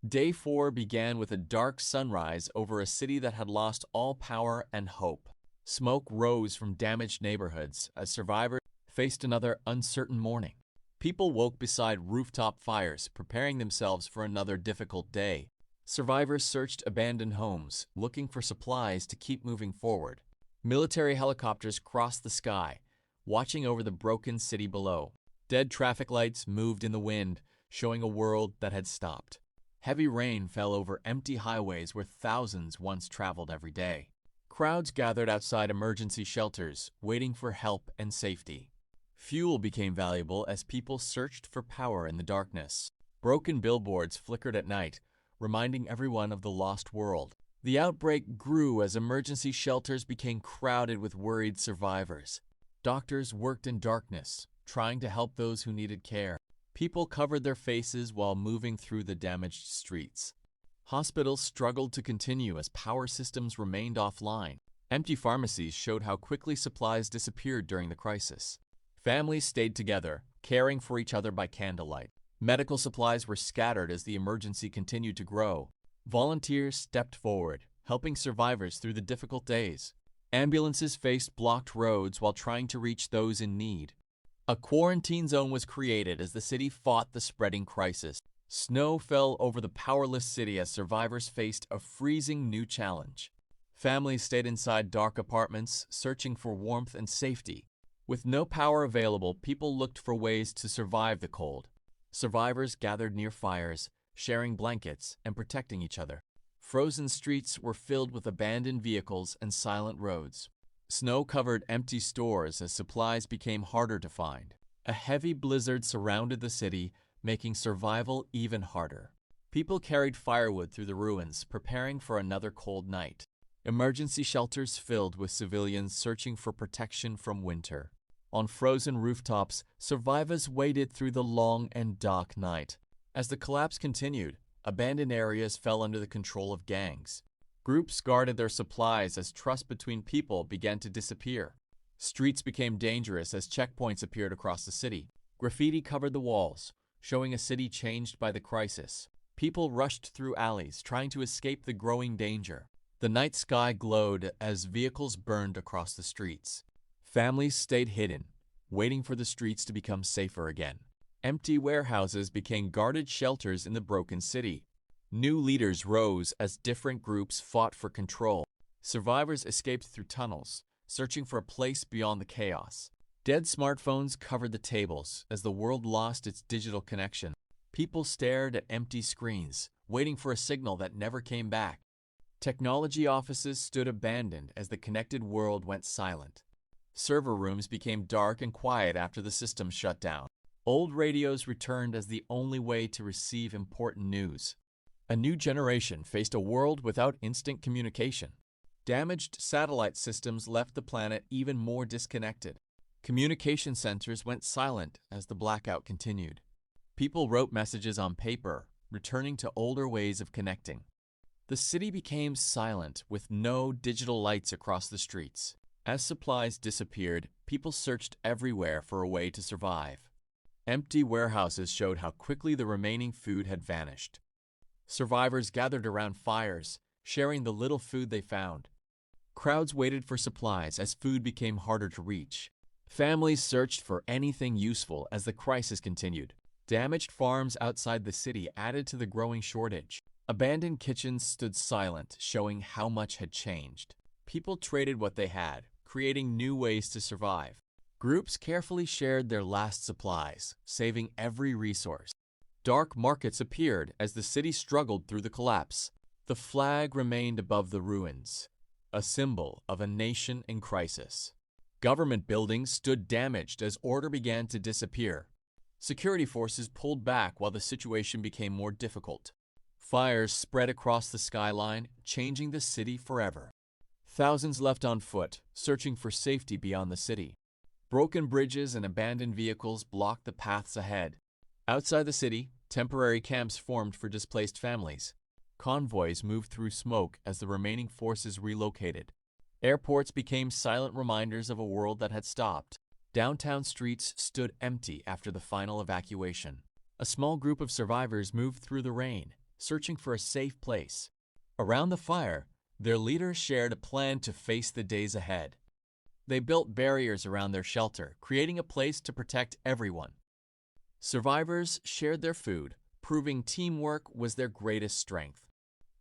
Day 4 began with a dark sunrise over a city that had lost all power and hope. Smoke rose from damaged neighborhoods as survivors faced another uncertain morning. People woke beside rooftop fires, preparing themselves for another difficult day. Survivors searched abandoned homes, looking for supplies to keep moving forward. Military helicopters crossed the sky, watching over the broken city below. Dead traffic lights moved in the wind, showing a world that had stopped. Heavy rain fell over empty highways where thousands once traveled every day. Crowds gathered outside emergency shelters, waiting for help and safety. Fuel became valuable as people searched for power in the darkness. Broken billboards flickered at night, reminding everyone of the lost world. The outbreak grew as emergency shelters became crowded with worried survivors. Doctors worked in darkness, trying to help those who needed care. People covered their faces while moving through the damaged streets. Hospitals struggled to continue as power systems remained offline. Empty pharmacies showed how quickly supplies disappeared during the crisis. Families stayed together, caring for each other by candlelight. Medical supplies were scattered as the emergency continued to grow. Volunteers stepped forward, helping survivors through the difficult days. Ambulances faced blocked roads while trying to reach those in need. A quarantine zone was created as the city fought the spreading crisis. Snow fell over the powerless city as survivors faced a freezing new challenge. Families stayed inside dark apartments, searching for warmth and safety. With no power available, people looked for ways to survive the cold. Survivors gathered near fires, sharing blankets and protecting each other. Frozen streets were filled with abandoned vehicles and silent roads. Snow covered empty stores as supplies became harder to find. A heavy blizzard surrounded the city, making survival even harder. People carried firewood through the ruins, preparing for another cold night. Emergency shelters filled with civilians searching for protection from winter. On frozen rooftops, survivors waded through the long and dark night. As the collapse continued, abandoned areas fell under the control of gangs. Groups guarded their supplies as trust between people began to disappear. Streets became dangerous as checkpoints appeared across the city. Graffiti covered the walls, showing a city changed by the crisis. People rushed through alleys, trying to escape the growing danger. The night sky glowed as vehicles burned across the streets. Families stayed hidden, waiting for the streets to become safer again. Empty warehouses became guarded shelters in the broken city. New leaders rose as different groups fought for control. Survivors escaped through tunnels, searching for a place beyond the chaos. Dead smartphones covered the tables as the world lost its digital connection. People stared at empty screens, waiting for a signal that never came back. Technology offices stood abandoned as the connected world went silent. Server rooms became dark and quiet after the system shut down. Old radios returned as the only way to receive important news. A new generation faced a world without instant communication. Damaged satellite systems left the planet even more disconnected. Communication centers went silent as the blackout continued. People wrote messages on paper, returning to older ways of connecting. The city became silent with no digital lights across the streets. As supplies disappeared, people searched everywhere for a way to survive. Empty warehouses showed how quickly the remaining food had vanished. Survivors gathered around fires, sharing the little food they found. Crowds waited for supplies as food became harder to reach. Families searched for anything useful as the crisis continued. Damaged farms outside the city added to the growing shortage. Abandoned kitchens stood silent, showing how much had changed. People traded what they had, creating new ways to survive. Groups carefully shared their last supplies, saving every resource. Dark markets appeared as the city struggled through the collapse. The flag remained above the ruins, a symbol of a nation in crisis. Government buildings stood damaged as order began to disappear. Security forces pulled back while the situation became more difficult. Fires spread across the skyline, changing the city forever. Thousands left on foot, searching for safety beyond the city. Broken bridges and abandoned vehicles blocked the paths ahead. Outside the city, temporary camps formed for displaced families. Convoys moved through smoke as the remaining forces relocated. Airports became silent reminders of a world that had stopped. Downtown streets stood empty after the final evacuation. A small group of survivors moved through the rain, searching for a safe place. Around the fire, their leaders shared a plan to face the days ahead. They built barriers around their shelter, creating a place to protect everyone. Survivors shared their food, proving teamwork was their greatest strength.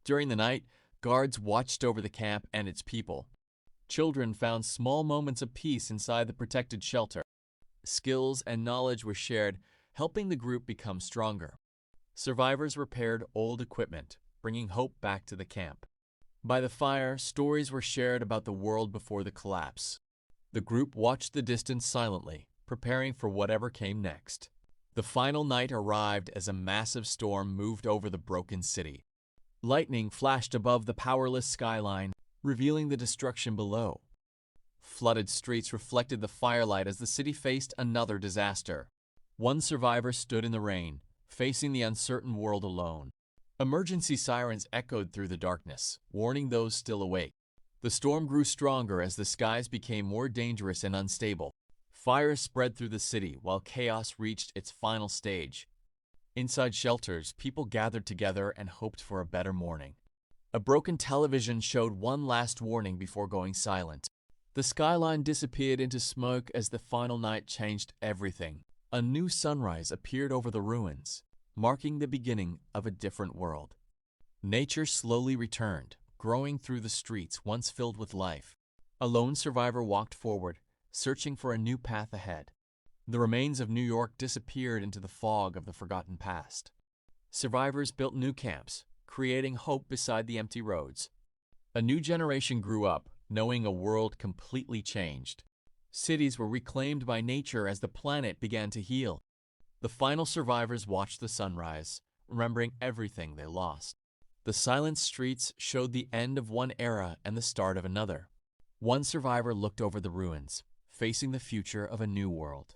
During the night, guards watched over the camp and its people. Children found small moments of peace inside the protected shelter. Skills and knowledge were shared, helping the group become stronger. Survivors repaired old equipment, bringing hope back to the camp. By the fire, stories were shared about the world before the collapse. The group watched the distance silently, preparing for whatever came next. The final night arrived as a massive storm moved over the broken city. Lightning flashed above the powerless skyline, revealing the destruction below. Flooded streets reflected the firelight as the city faced another disaster. One survivor stood in the rain, facing the uncertain world alone. Emergency sirens echoed through the darkness, warning those still awake. The storm grew stronger as the skies became more dangerous and unstable. Fire spread through the city while chaos reached its final stage. Inside shelters, people gathered together and hoped for a better morning. A broken television showed one last warning before going silent. The skyline disappeared into smoke as the final night changed everything. A new sunrise appeared over the ruins, marking the beginning of a different world. Nature slowly returned, growing through the streets once filled with life. A lone survivor walked forward, searching for a new path ahead. The remains of New York disappeared into the fog of the forgotten past. Survivors built new camps, creating hope beside the empty roads. A new generation grew up, knowing a world completely changed. Cities were reclaimed by nature as the planet began to heal. The final survivors watched the sunrise, remembering everything they lost. The silent streets showed the end of one era and the start of another. One survivor looked over the ruins, facing the future of a new world.